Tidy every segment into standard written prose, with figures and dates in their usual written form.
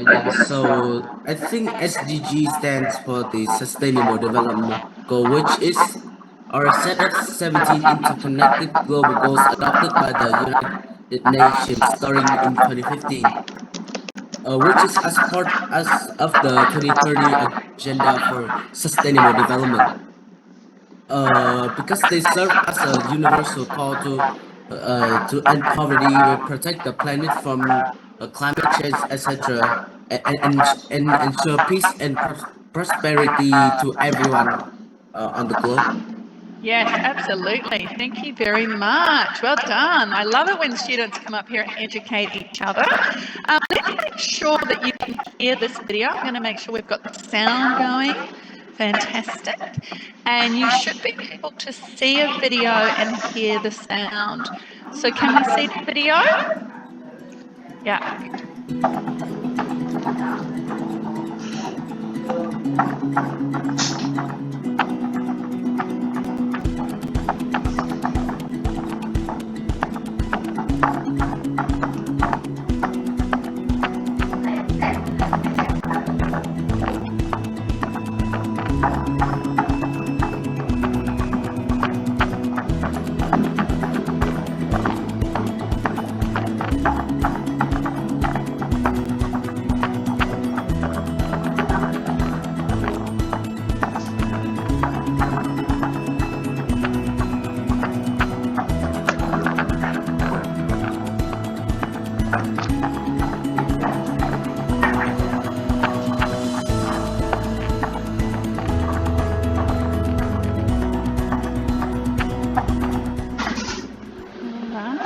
Yeah, so I think SDG stands for the Sustainable Development Goal, which is our set of 17 interconnected global goals adopted by the United Nations starting in 2015, which is as part as of the 2030 Agenda for Sustainable Development. Because they serve as a universal call to end poverty, protect the planet from climate change, etc., and ensure peace and prosperity to everyone on the globe. Yes, absolutely. Thank you very much. Well done. I love it when students come up here and educate each other. Let's make sure that you can hear this video. I'm going to make sure we've got the sound going. Fantastic. And you should be able to see a video and hear the sound. So can we see the video? Yeah.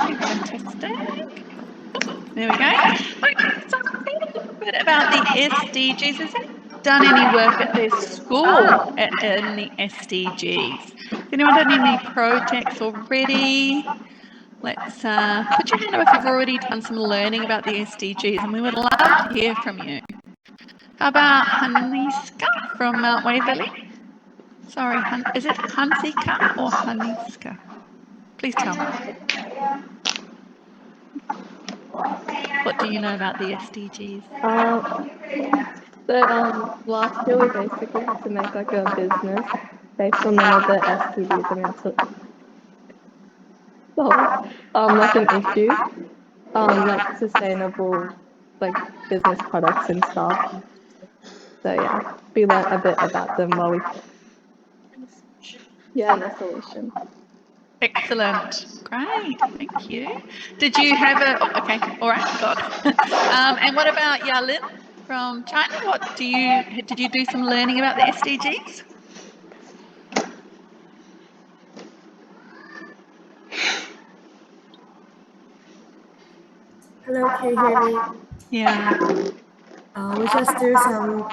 Fantastic. There we go. Okay, so a little bit about the SDGs. Has anyone done any work at their school in the SDGs? Has anyone done any projects already? Let's put your hand up if you've already done some learning about the SDGs, and we would love to hear from you. How about Haniska from Mount Waverley? Sorry, is it Hansika or Haniska? Please tell me. What do you know about the SDGs? Last year we basically had to make like a business based on one of the SDGs, and we had to solve like an issue, like sustainable like business products and stuff. So yeah, we learned a bit about them while we and a solution. Excellent. Great. Thank you. Did you have a... Oh, okay. All right. Got it. And what about Yalin from China? Did you do some learning about the SDGs? Hello, can you hear me? Yeah. We just do some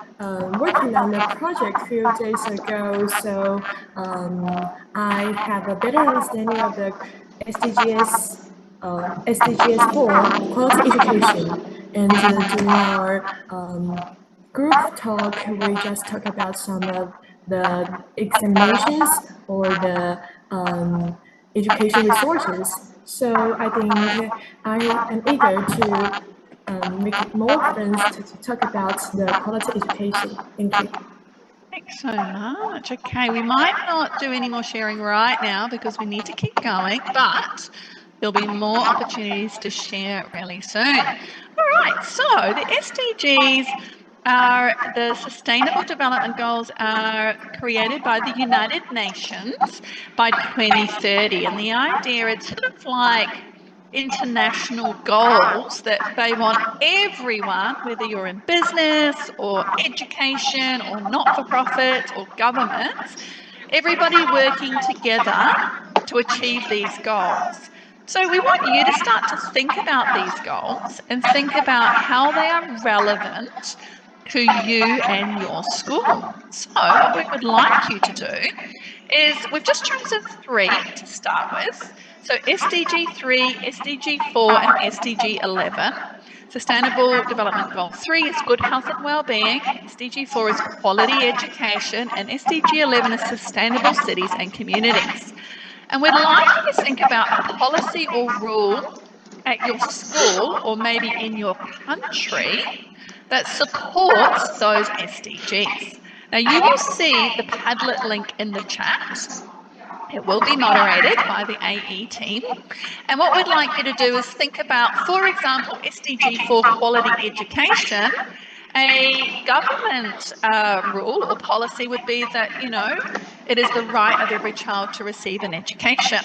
working on the project a few days ago, so I have a better understanding of the SDGs, SDGs 4, quality education. And during our group talk, we just talk about some of the examinations or the education resources. So I think I am eager to make it more friends to talk about the quality education. Thank you. Thanks so much. Okay, we might not do any more sharing right now because we need to keep going, but there'll be more opportunities to share really soon. All right, so the SDGs are the Sustainable Development Goals are created by the United Nations by 2030, and the idea is sort of like international goals that they want everyone, whether you're in business or education or not-for-profit or governments, everybody working together to achieve these goals. So we want you to start to think about these goals and think about how they are relevant to you and your school. So what we would like you to do is we've just chosen 3 to start with. So SDG 3, SDG 4 and SDG 11. Sustainable Development Goal 3 is good health and well-being, SDG 4 is quality education, and SDG 11 is sustainable cities and communities. And we'd like you to think about a policy or rule at your school or maybe in your country that supports those SDGs. Now you will see the Padlet link in the chat. It will be moderated by the AE team. And what we'd like you to do is think about, for example, SDG 4 quality education. A government rule or policy would be that, it is the right of every child to receive an education.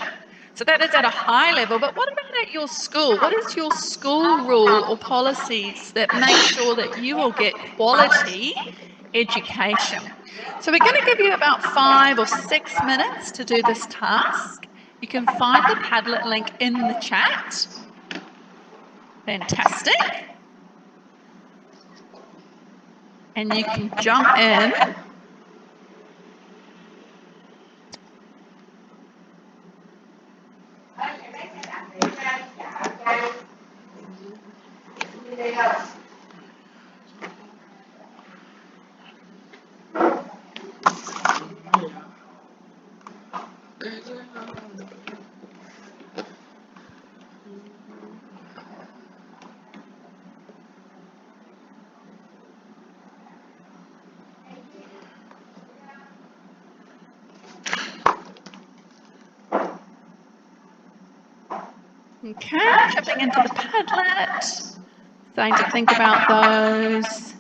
So that is at a high level, but what about at your school? What is your school rule or policies that make sure that you will get quality education? So we're going to give you about 5 or 6 minutes to do this task. You can find the Padlet link in the chat. Fantastic. And you can jump in. Okay, jumping into the Padlet, starting to think about those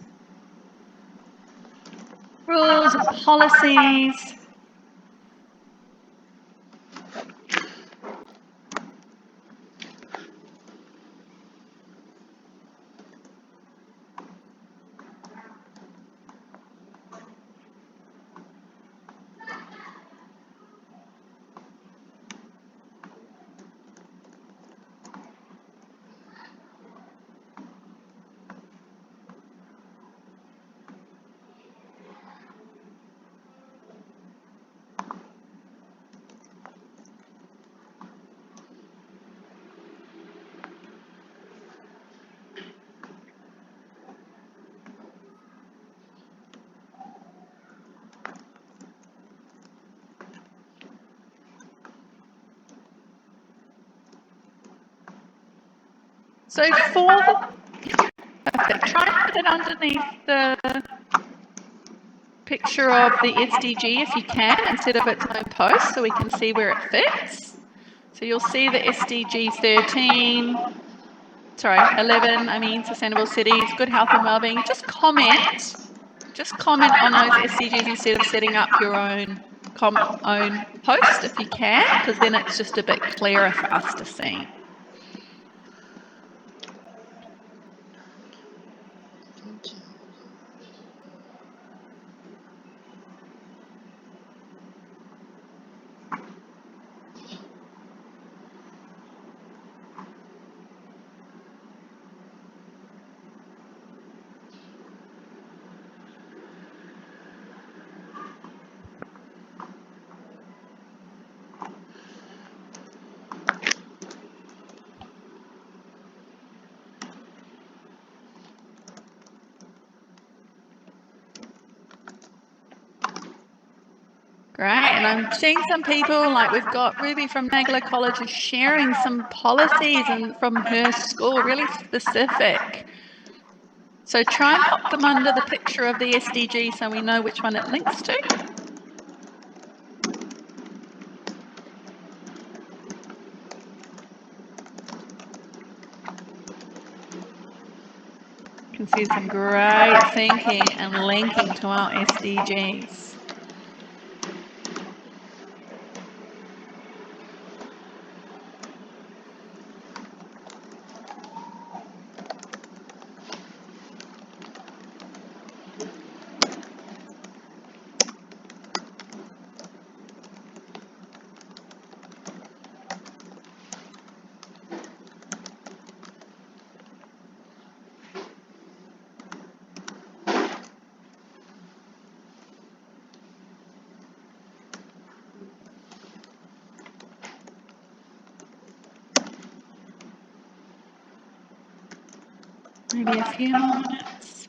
rules and policies. So for perfect, try and put it underneath the picture of the SDG if you can, instead of its own post, so we can see where it fits. So you'll see the SDG 11, sustainable cities, good health and wellbeing. Just comment on those SDGs instead of setting up your own post if you can, because then it's just a bit clearer for us to see. Great, and I'm seeing some people, like we've got Ruby from Nagla College is sharing some policies and from her school, really specific. So try and pop them under the picture of the SDG so we know which one it links to. You can see some great thinking and linking to our SDGs. Maybe a few more minutes.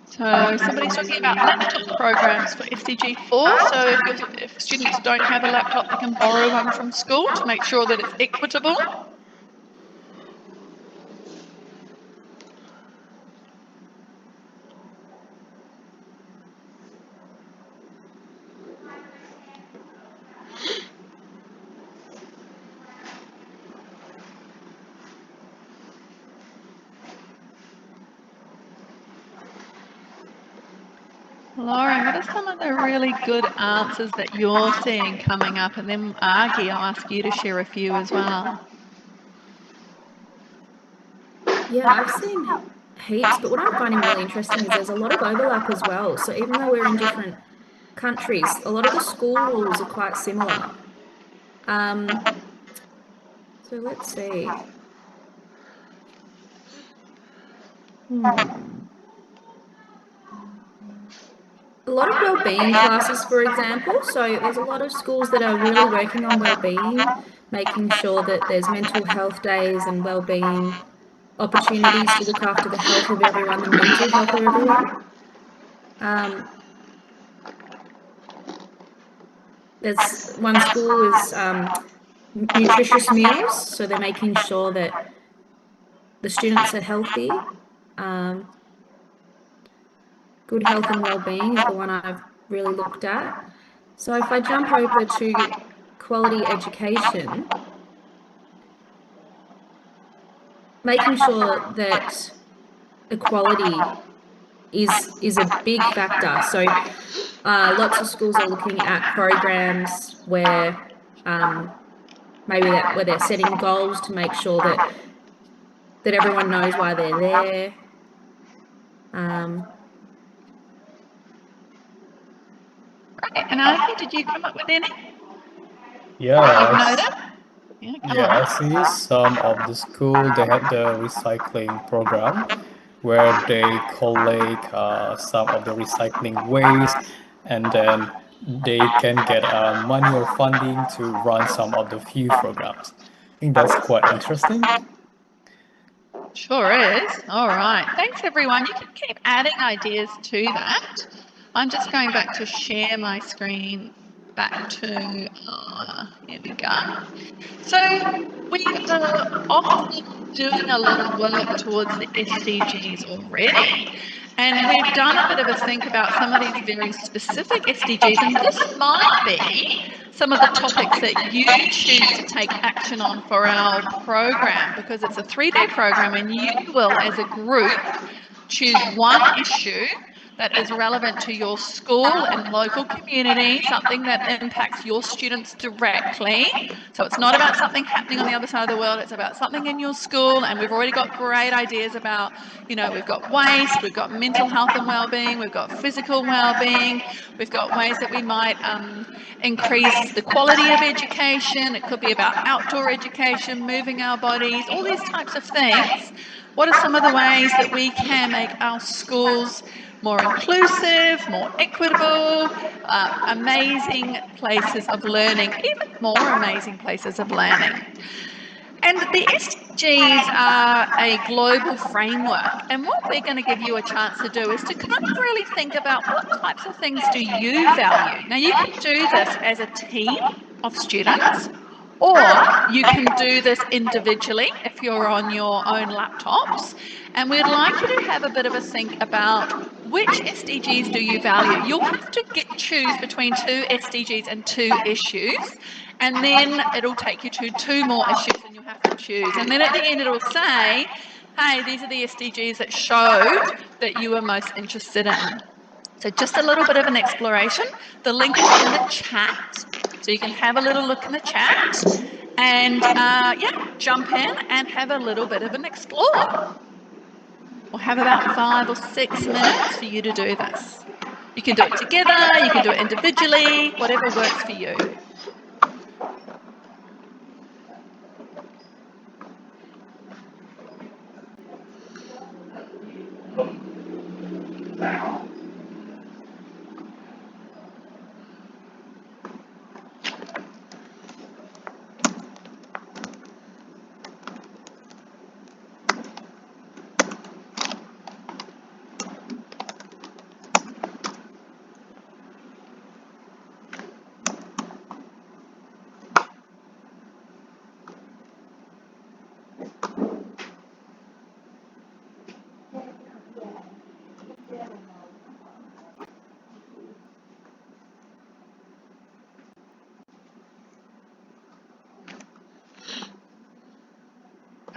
So So somebody's talking about laptop programs for SDG 4. So if students don't have a laptop, they can borrow one from school to make sure that it's equitable. Lauren, what are some of the really good answers that you're seeing coming up? And then Argy, I'll ask you to share a few as well. Yeah, I've seen heaps, but what I'm finding really interesting is there's a lot of overlap as well. So even though we're in different countries, a lot of the school rules are quite similar. So let's see. A lot of well-being classes, for example. So there's a lot of schools that are really working on well-being, making sure that there's mental health days and well-being opportunities to look after the health of everyone, the mental health of everyone. There's one school is nutritious meals, so they're making sure that the students are healthy. Good health and well-being is the one I've really looked at. So if I jump over to quality education, making sure that equality is a big factor. So lots of schools are looking at programs where maybe where they're setting goals to make sure that everyone knows why they're there. Right, and Argy, did you come up with any? Yeah, You've noted? Yeah, come on. I see some of the school, they have the recycling program where they collect some of the recycling waste, and then they can get money or funding to run some of the few programs. I think that's quite interesting. Sure is. All right. Thanks, everyone. You can keep adding ideas to that. I'm just going back to share my screen back to, here we go. So we are often doing a lot of work towards the SDGs already. And we've done a bit of a think about some of these very specific SDGs. And this might be some of the topics that you choose to take action on for our program, because it's a 3-day program and you will, as a group, choose one issue that is relevant to your school and local community, something that impacts your students directly. So it's not about something happening on the other side of the world, it's about something in your school. And we've already got great ideas about, we've got waste, we've got mental health and well-being, we've got physical well-being, we've got ways that we might increase the quality of education. It could be about outdoor education, moving our bodies, all these types of things. What are some of the ways that we can make our schools more inclusive, more equitable, amazing places of learning, even more amazing places of learning? And the SDGs are a global framework. And what we're going to give you a chance to do is to kind of really think about what types of things do you value. Now, you can do this as a team of students, or you can do this individually if you're on your own laptops. And we'd like you to have a bit of a think about which SDGs do you value. You'll have to choose between 2 SDGs and 2 issues. And then it'll take you to 2 more issues and you'll have to choose. And then at the end it'll say, hey, these are the SDGs that showed that you were most interested in. So just a little bit of an exploration. The link is in the chat, so you can have a little look in the chat and jump in and have a little bit of an explore. We'll have about 5 or 6 minutes for you to do this. You can do it together, you can do it individually, whatever works for you.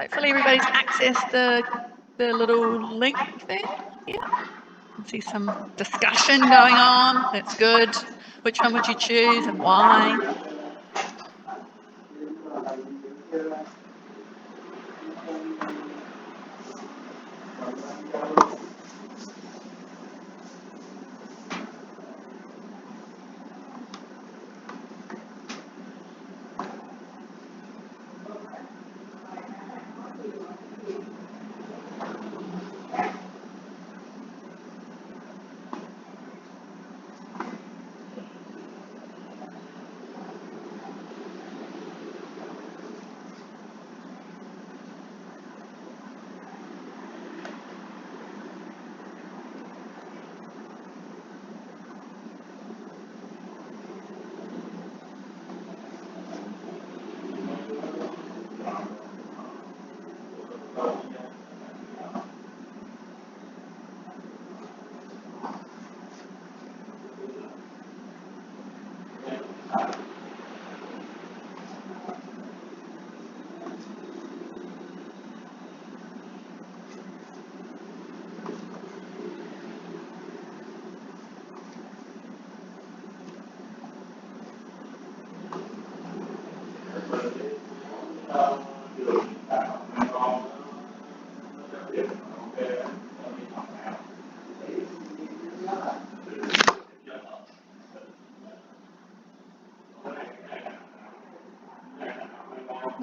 Hopefully everybody's accessed the little link there. Yeah. I see some discussion going on. That's good. Which one would you choose and why?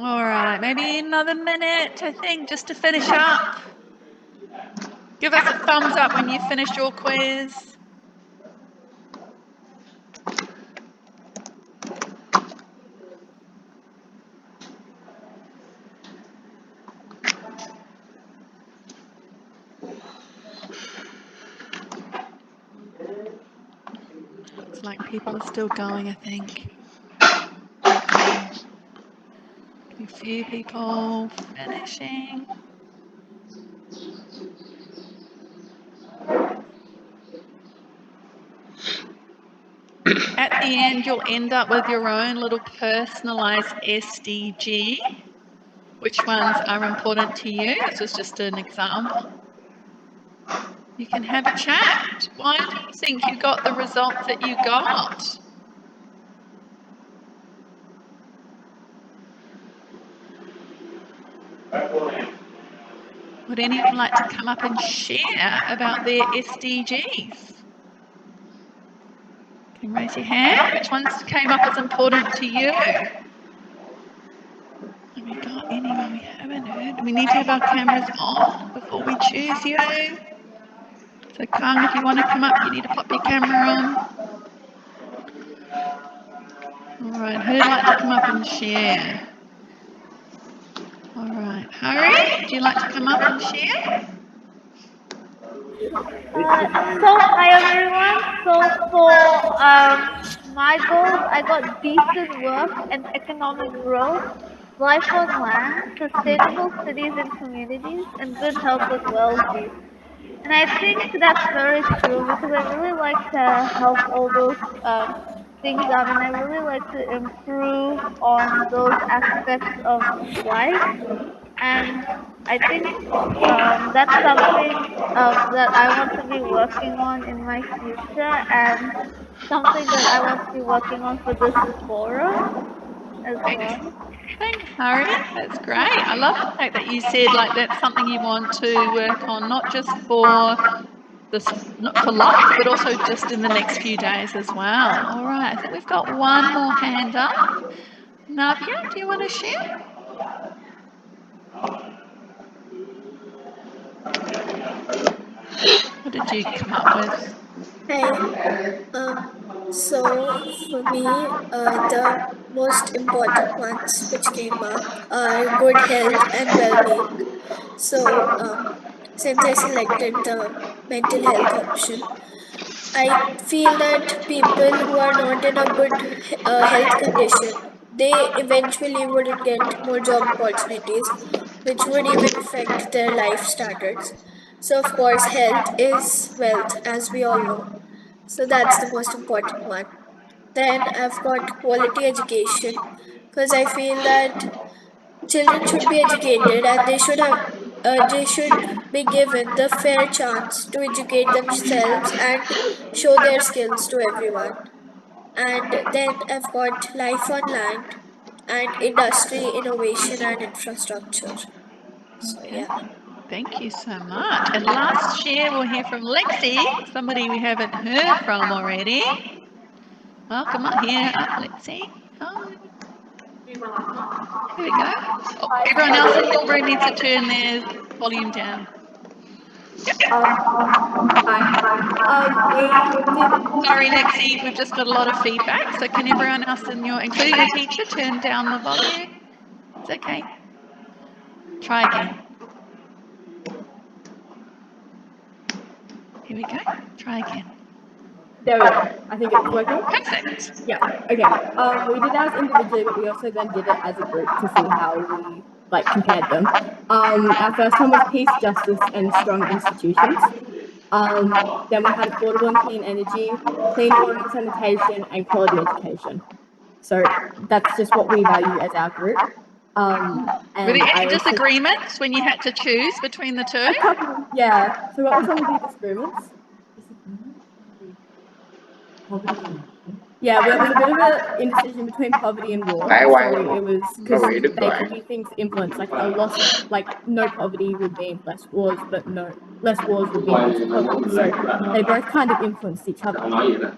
All right, maybe another minute, I think, just to finish up. Give us a thumbs up when you finished your quiz. Looks like people are still going, I think. Okay. A few people finishing. At the end, you'll end up with your own little personalized SDG. Which ones are important to you? This is just an example. You can have a chat. Why do you think you got the results that you got? Would anyone like to come up and share about their SDGs? Can you raise your hand? Which ones came up as important to you? Have we got anyone we haven't heard? We need to have our cameras on before we choose you. So Kang, if you want to come up, you need to pop your camera on. All right, who'd like to come up and share? All right, Harry, would you like to come up and share? Hi everyone. So for my goals, I got decent work and economic growth, life on land, sustainable cities and communities, and good health with well-being. And I think that's very true because I really like to help all those things out, and I really like to improve on those aspects of life. And I think that's something that I want to be working on in my future, and something that I want to be working on for this forum as well. Thanks, Harry. That's great. I love the fact that you said like that's something you want to work on, not just for this, not for life, but also just in the next few days as well. All right, I think we've got one more hand up. Navia, do you want to share? What did you come up with? Hi. So for me, the most important ones which came up are good health and well-being. So since I selected the mental health option, I feel that people who are not in a good health condition, they eventually wouldn't get more job opportunities, which would even affect their life standards. So of course, health is wealth, as we all know. So that's the most important one. Then I've got quality education because I feel that children should be educated, and they should be given the fair chance to educate themselves and show their skills to everyone. And then I've got life on land and industry, innovation, and infrastructure. So Okay. yeah. Thank you so much. And last share, we'll hear from Lexi, somebody we haven't heard from already. Welcome up here, up, Lexi. Hi. Here we go. Oh, everyone else in your room needs to turn their volume down. Sorry, Lexi, we've just got a lot of feedback. So can everyone else including the teacher, turn down the volume? It's okay. Try again. Here we go. Try again. There we go. I think it's working. Perfect. Yeah. Okay. We did ours individually, but we also then did it as a group to see how we compared them. Our first one was peace, justice, and strong institutions. Then we had affordable and clean energy, clean water and sanitation, and quality education. So that's just what we value as our group. Were there any disagreements when you had to choose between the two? A couple, yeah. So what were some of the disagreements? Yeah, there was a bit of an indecision between poverty and war. So it was because they could be things influenced, like a loss of, no poverty would mean less wars, but less wars would mean less poverty. So they both kind of influenced each other. Yeah.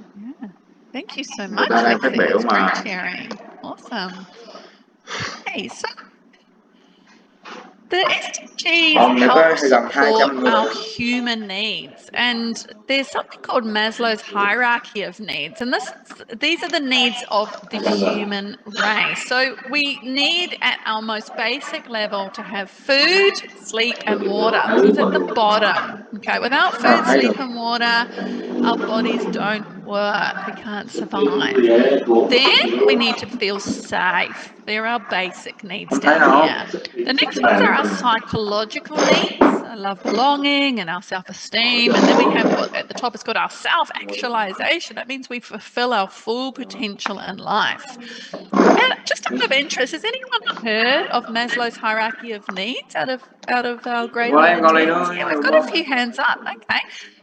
Thank you so much, Lexi. That's great sharing. Awesome. Okay, so the SDGs help support our human needs, and there's something called Maslow's hierarchy of needs, and these are the needs of the human race. So we need at our most basic level to have food, sleep, and water. This is at the bottom. Okay, without food, sleep, and water, our bodies don't work. We can't survive. Then we need to feel safe. They're our basic needs down here. The next ones are our psychological needs, our love, belonging, and our self-esteem. And then we have at the top, it's got our self-actualization. That means we fulfill our full potential in life. And just out of interest, has anyone heard of Maslow's hierarchy of needs out of our grade 1 and 10s? Yeah, we've got a few hands up. Okay.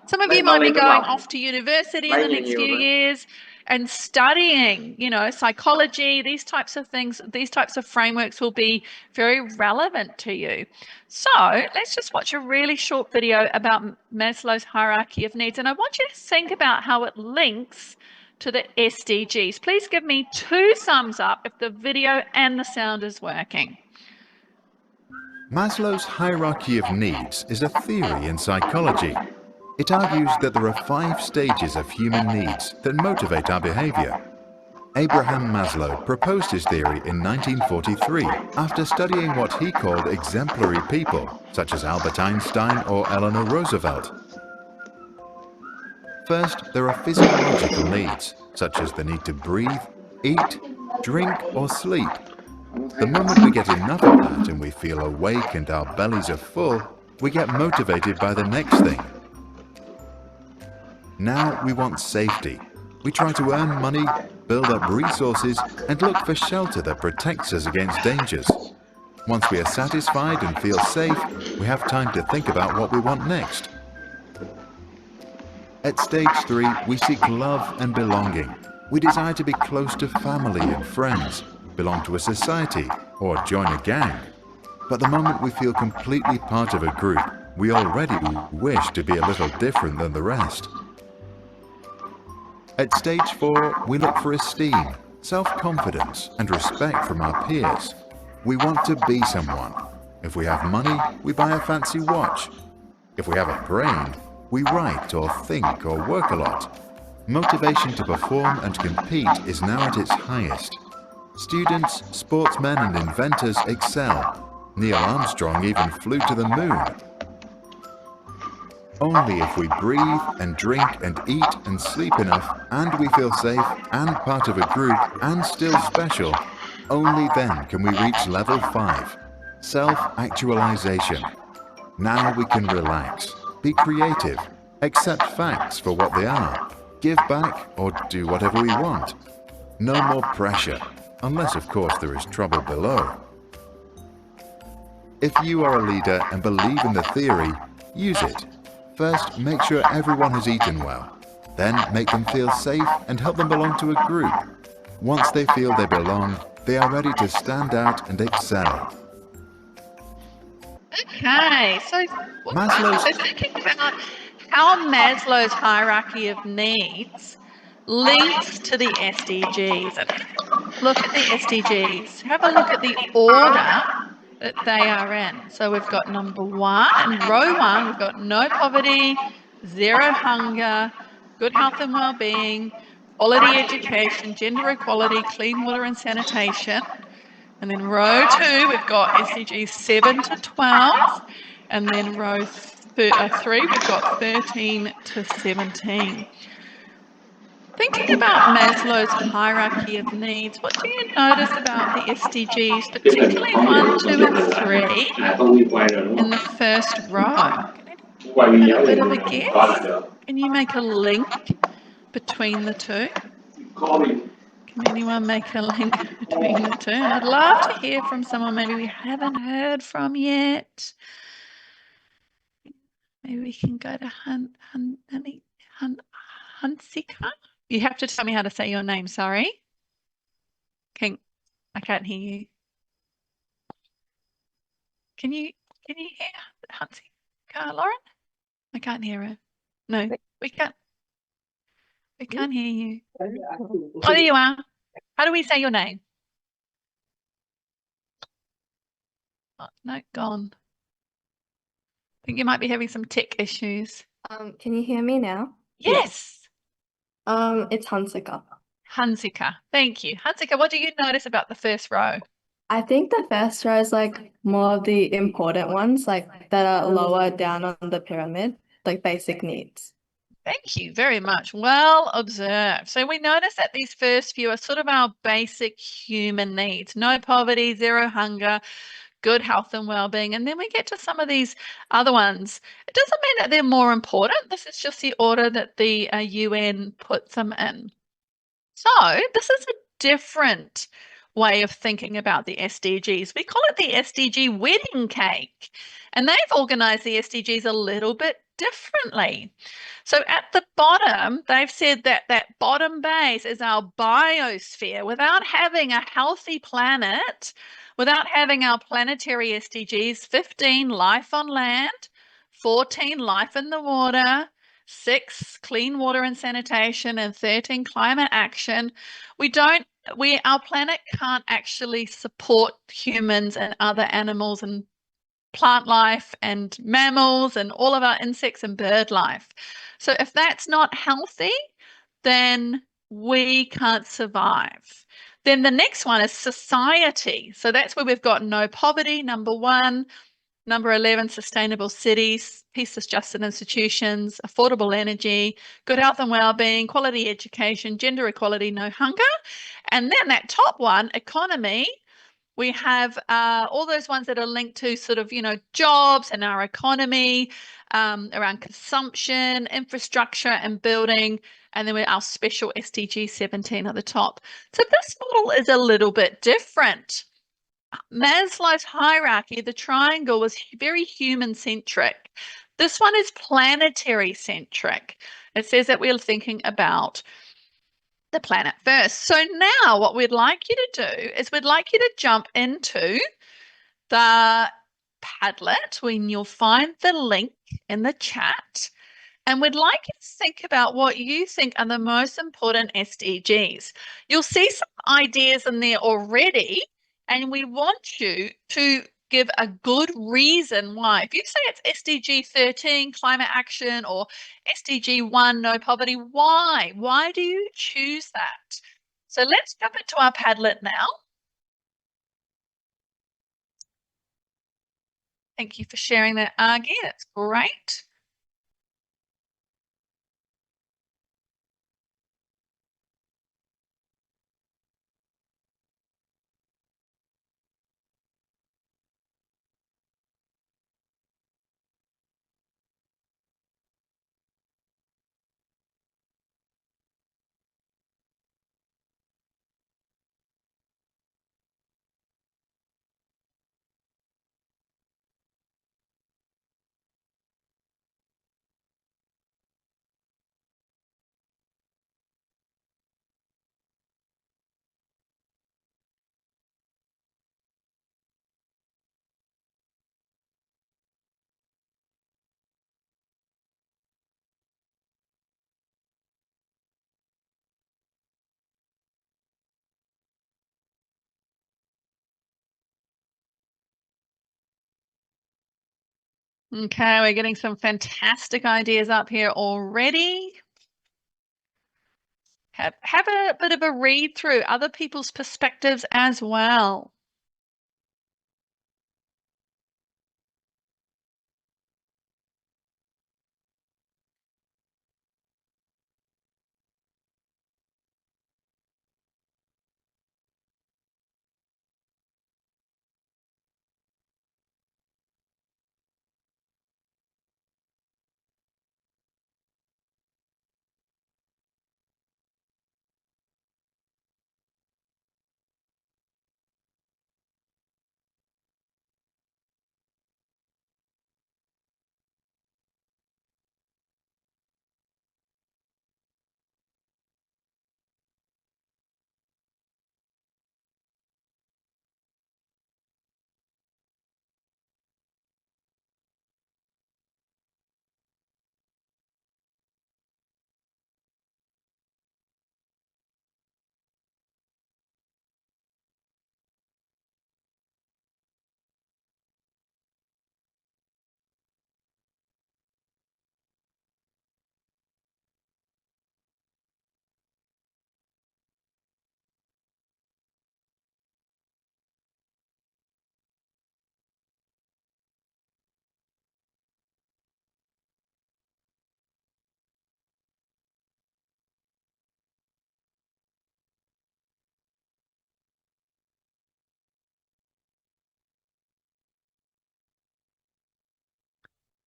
Some of you might be going off to university in the next few years and studying, psychology, these types of things, these types of frameworks will be very relevant to you. So let's just watch a really short video about Maslow's hierarchy of needs. And I want you to think about how it links to the SDGs. Please give me 2 thumbs up if the video and the sound is working. Maslow's hierarchy of needs is a theory in psychology. It argues that there are 5 stages of human needs that motivate our behavior. Abraham Maslow proposed his theory in 1943 after studying what he called exemplary people, such as Albert Einstein or Eleanor Roosevelt. First, there are physiological needs, such as the need to breathe, eat, drink, or sleep. The moment we get enough of that and we feel awake and our bellies are full, we get motivated by the next thing. Now we want safety. We try to earn money, build up resources, and look for shelter that protects us against dangers. Once we are satisfied and feel safe, we have time to think about what we want next. At stage 3, we seek love and belonging. We desire to be close to family and friends, belong to a society, or join a gang. But the moment we feel completely part of a group, we already wish to be a little different than the rest. At stage 4, we look for esteem, self-confidence, and respect from our peers. We want to be someone. If we have money, we buy a fancy watch. If we have a brain, we write or think or work a lot. Motivation to perform and compete is now at its highest. Students, sportsmen, and inventors excel. Neil Armstrong even flew to the moon. Only if we breathe and drink and eat and sleep enough, and we feel safe and part of a group and still special, only then can we reach level 5, self-actualization. Now we can relax, be creative, accept facts for what they are, give back or do whatever we want. No more pressure, unless of course there is trouble below. If you are a leader and believe in the theory, use it. First, make sure everyone has eaten well. Then make them feel safe and help them belong to a group. Once they feel they belong, they are ready to stand out and excel. Okay, so thinking about how Maslow's hierarchy of needs links to the SDGs. And look at the SDGs. Have a look at the order that they are in. So we've got number 1, in row 1, we've got no poverty, zero hunger, good health and well-being, quality education, gender equality, clean water and sanitation. And then row 2, we've got SDGs 7 to 12. And then row 3, we've got 13 to 17. Thinking about Maslow's hierarchy of needs, what do you notice about the SDGs, particularly 1, 2, and 3 in the first row? Can anyone have a bit of a guess? Can you make a link between the two? Can anyone make a link between the two? And I'd love to hear from someone maybe we haven't heard from yet. Maybe we can go to Hansika. You have to tell me how to say your name, sorry. I can't hear you. Can you hear Hansika, Lauren? I can't hear her. No, we can't. We can't hear you. Oh, there you are. How do we say your name? Oh, no, gone. I think you might be having some tech issues. Can you hear me now? Yes. It's Hansika. Hansika. Thank you. Hansika, what do you notice about the first row? I think the first row is like more of the important ones, like that are lower down on the pyramid, like basic needs. Thank you very much. Well observed. So we notice that these first few are sort of our basic human needs. No poverty, zero hunger, good health and well-being. And then we get to some of these other ones. It doesn't mean that they're more important. This is just the order that the UN puts them in. So this is a different way of thinking about the SDGs. We call it the SDG wedding cake. And they've organized the SDGs a little bit differently. So at the bottom, they've said that that bottom base is our biosphere. Without having a healthy planet, without having our planetary SDGs, 15, life on land, 14, life in the water, 6, clean water and sanitation, and 13, climate action, our planet can't actually support humans and other animals and plant life and mammals and all of our insects and bird life. So if that's not healthy, then we can't survive. Then the next one is society. So that's where we've got no poverty, number 1. Number 11, sustainable cities, peace, justice institutions, affordable energy, good health and well-being, quality education, gender equality, no hunger. And then that top one, economy, we have all those ones that are linked to sort of, jobs and our economy, around consumption, infrastructure and building, and then our special SDG 17 at the top. So this model is a little bit different. Maslow's hierarchy, the triangle, was very human-centric. This one is planetary-centric. It says that we're thinking about the planet first. So now what we'd like you to do is we'd like you to jump into the Padlet when you'll find the link in the chat. And we'd like you to think about what you think are the most important SDGs. You'll see some ideas in there already, and we want you to give a good reason why. If you say it's SDG 13, climate action, or SDG 1, no poverty, why? Why do you choose that? So let's jump into our Padlet now. Thank you for sharing that, Argy. That's great. Okay, we're getting some fantastic ideas up here already. Have a bit of a read through other people's perspectives as well.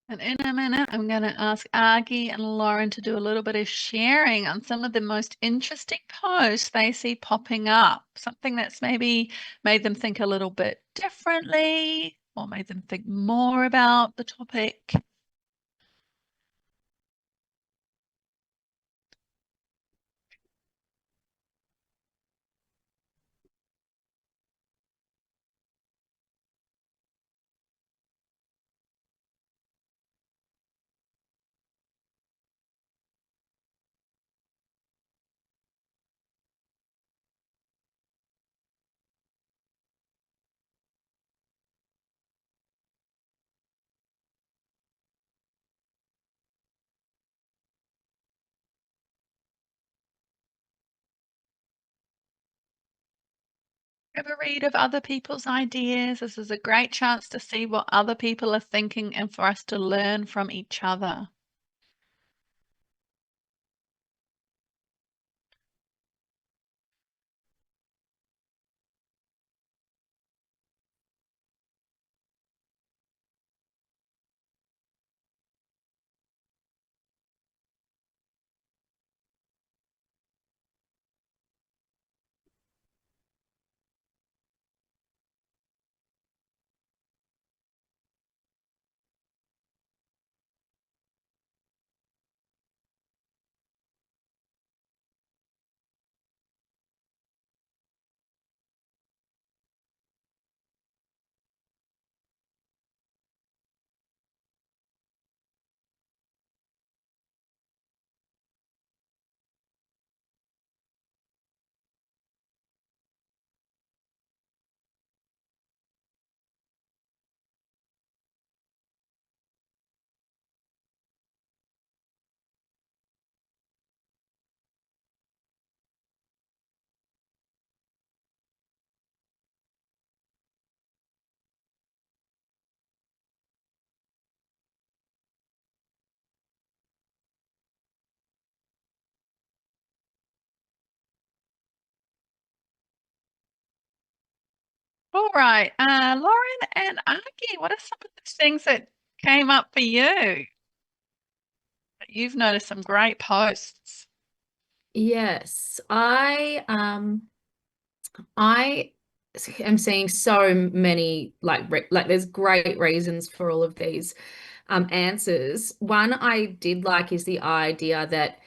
And in a minute, I'm going to ask Argy and Lauren to do a little bit of sharing on some of the most interesting posts they see popping up. Something that's maybe made them think a little bit differently or made them think more about the topic. Have a read of other people's ideas. This is a great chance to see what other people are thinking and for us to learn from each other. All right, Lauren and Argy, what are some of the things that came up for you? You've noticed some great posts. Yes, I am seeing so many like there's great reasons for all of these answers. One I did like is the idea that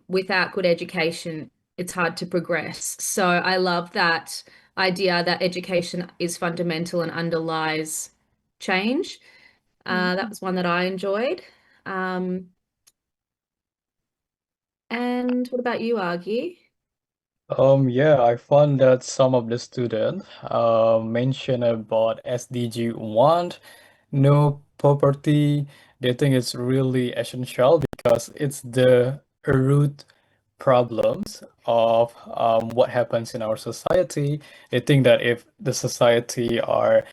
without good education, it's hard to progress. So I love that idea that education is fundamental and underlies change. That was one that I enjoyed. And what about you, Argy? Yeah, I found that some of the students mentioned about SDG 1, no poverty, they think it's really essential because it's the root problems of what happens in our society. They think that if the society are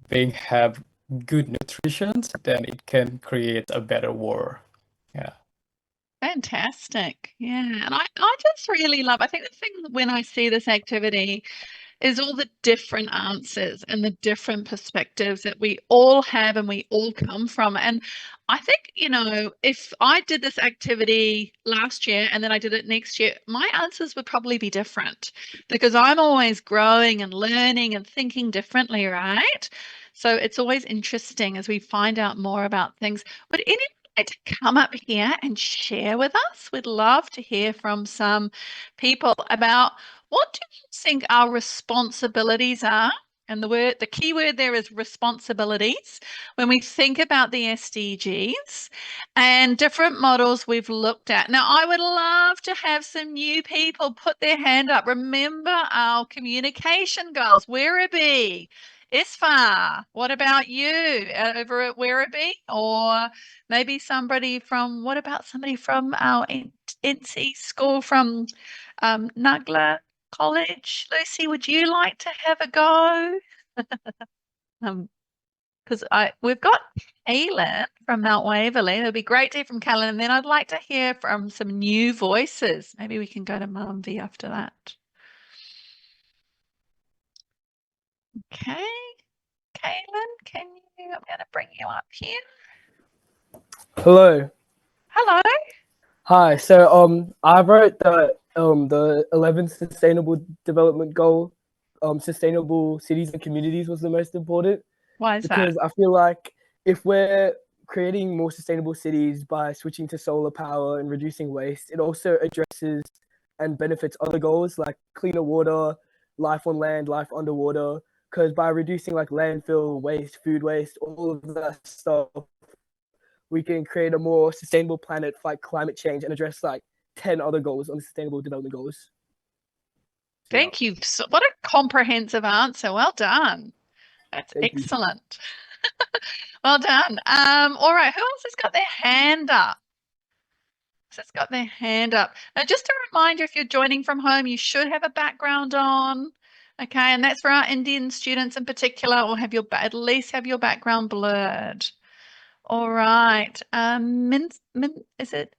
being have good nutrition, then it can create a better world. Yeah. Fantastic. Yeah. And I just really love, I think the thing when I see this activity is all the different answers and the different perspectives that we all have and we all come from. And I think, if I did this activity last year and then I did it next year, my answers would probably be different because I'm always growing and learning and thinking differently, right? So it's always interesting as we find out more about things. Would anyone like to come up here and share with us? We'd love to hear from some people about what do you think our responsibilities are? And the key word there is responsibilities. When we think about the SDGs and different models we've looked at. Now, I would love to have some new people put their hand up. Remember our communication goals. Werribee, ISFA, what about you over at Werribee? Or maybe what about somebody from our NC school from Nugla College? Lucy, would you like to have a go? Because we've got Kaylin from Mount Waverley. It'll be great to hear from Kaylin, and then I'd like to hear from some new voices. Maybe we can go to Mum after that. Okay, Kaylin, I'm going to bring you up here. Hello. Hello. Hi. So I wrote the 11th Sustainable Development Goal, sustainable cities and communities was the most important. Why is that? Because I feel like if we're creating more sustainable cities by switching to solar power and reducing waste, it also addresses and benefits other goals like cleaner water, life on land, life underwater. Because by reducing like landfill waste, food waste, all of that stuff, we can create a more sustainable planet, fight climate change, and address like 10 other goals on the Sustainable Development Goals. Thank you. So, what a comprehensive answer. Well done. That's excellent. Well done. All right. Who else has got their hand up? Now, just a reminder, if you're joining from home, you should have a background on. Okay, and that's for our Indian students in particular, or at least have your background blurred. All right. Is it?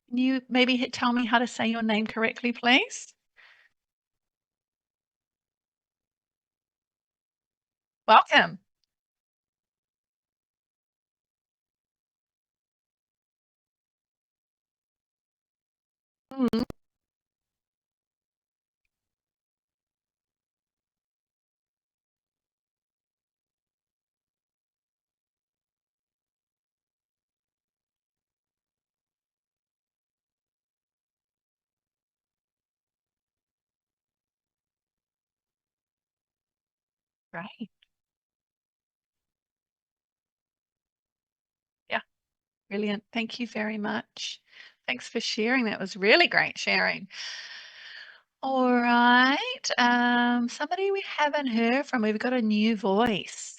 Can you maybe tell me how to say your name correctly, please? Welcome. Mm. Great. Yeah, brilliant. Thank you very much. Thanks for sharing. That was really great sharing. All right. Somebody we haven't heard from. We've got a new voice.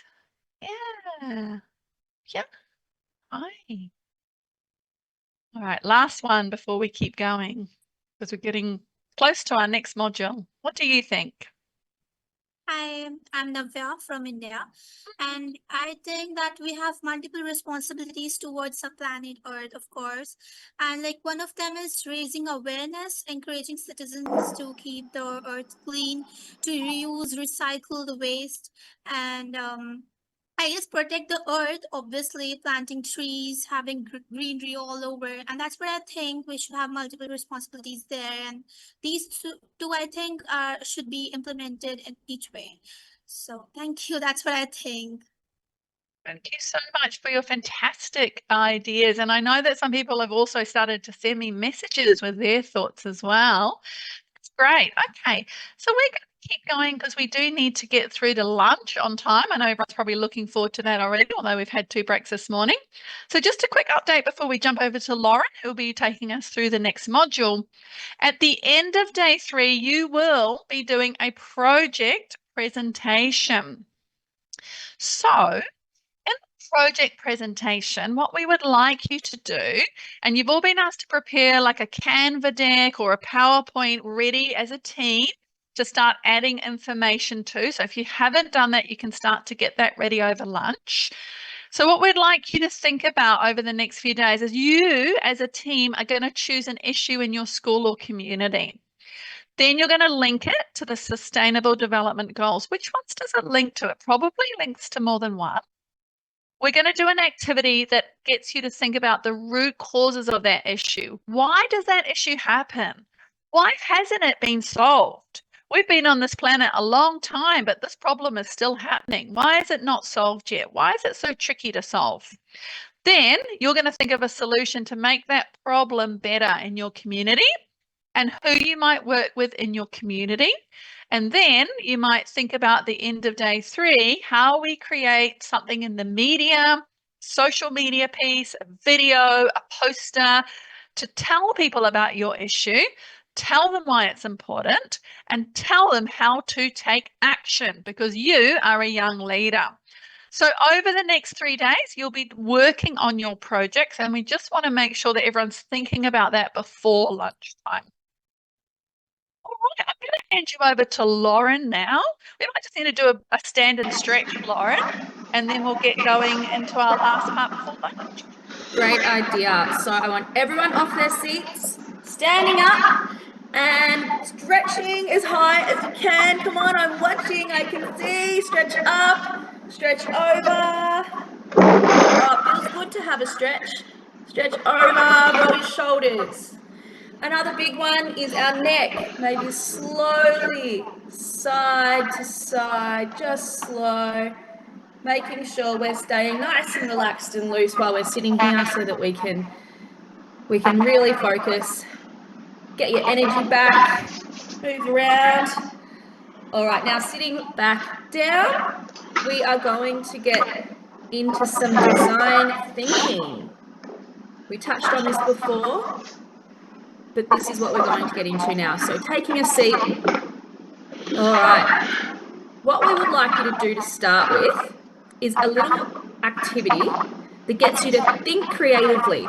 Yeah. Yeah. Hi. All right. Last one before we keep going because we're getting close to our next module. What do you think? Hi, I'm Navya from India, and I think that we have multiple responsibilities towards the planet Earth, of course. And like one of them is raising awareness, encouraging citizens to keep the earth clean, to reuse, recycle the waste, and I guess protect the earth, obviously, planting trees, having greenery all over. And that's where I think we should have multiple responsibilities there. And these two I think, should be implemented in each way. So thank you. That's what I think. Thank you so much for your fantastic ideas. And I know that some people have also started to send me messages with their thoughts as well. That's great. Okay. So we're going to keep going because we do need to get through to lunch on time. I know everyone's probably looking forward to that already, although we've had 2 breaks this morning. So just a quick update before we jump over to Lauren, who will be taking us through the next module. At the end of day 3, you will be doing a project presentation. So project presentation, what we would like you to do, and you've all been asked to prepare like a Canva deck or a PowerPoint ready as a team to start adding information to. So if you haven't done that, you can start to get that ready over lunch. So what we'd like you to think about over the next few days is you as a team are going to choose an issue in your school or community. Then you're going to link it to the Sustainable Development Goals. Which ones does it link to? It probably links to more than one. We're going to do an activity that gets you to think about the root causes of that issue. Why does that issue happen? Why hasn't it been solved? We've been on this planet a long time, but this problem is still happening. Why is it not solved yet? Why is it so tricky to solve? Then you're going to think of a solution to make that problem better in your community and who you might work with in your community. And then you might think about the end of day 3, how we create something in the media, social media piece, a video, a poster to tell people about your issue, tell them why it's important, and tell them how to take action because you are a young leader. So over the next 3 days, you'll be working on your projects, and we just want to make sure that everyone's thinking about that before lunchtime. All right, I'm going to hand you over to Lauren now. We might just need to do a stand and stretch, Lauren, and then we'll get going into our last part before lunch. Great idea. So I want everyone off their seats, standing up and stretching as high as you can. Come on, I'm watching, I can see. Stretch up, stretch over. Oh, it feels good to have a stretch. Stretch over, roll your shoulders. Another big one is our neck. Maybe slowly, side to side, just slow. Making sure we're staying nice and relaxed and loose while we're sitting here so that we can really focus. Get your energy back, move around. All right, now sitting back down, we are going to get into some design thinking. We touched on this before, but this is what we're going to get into now. So taking a seat. All right, what we would like you to do to start with is a little activity that gets you to think creatively.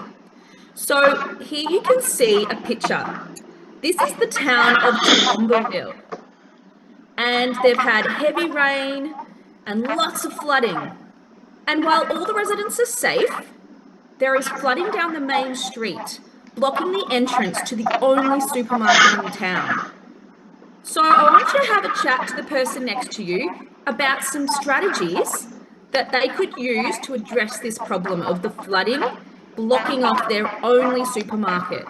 So here you can see a picture. This is the town of Toowoomba, and they've had heavy rain and lots of flooding. And while all the residents are safe, there is flooding down the main street, blocking the entrance to the only supermarket in the town. So I want you to have a chat to the person next to you about some strategies that they could use to address this problem of the flooding blocking off their only supermarket.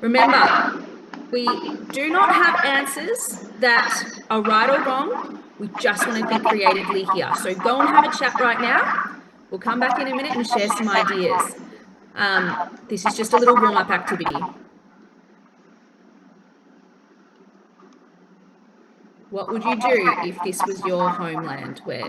Remember, we do not have answers that are right or wrong. We just want to think creatively here. So go and have a chat right now. We'll come back in a minute and share some ideas. This is just a little warm-up activity. What would you do if this was your homeland where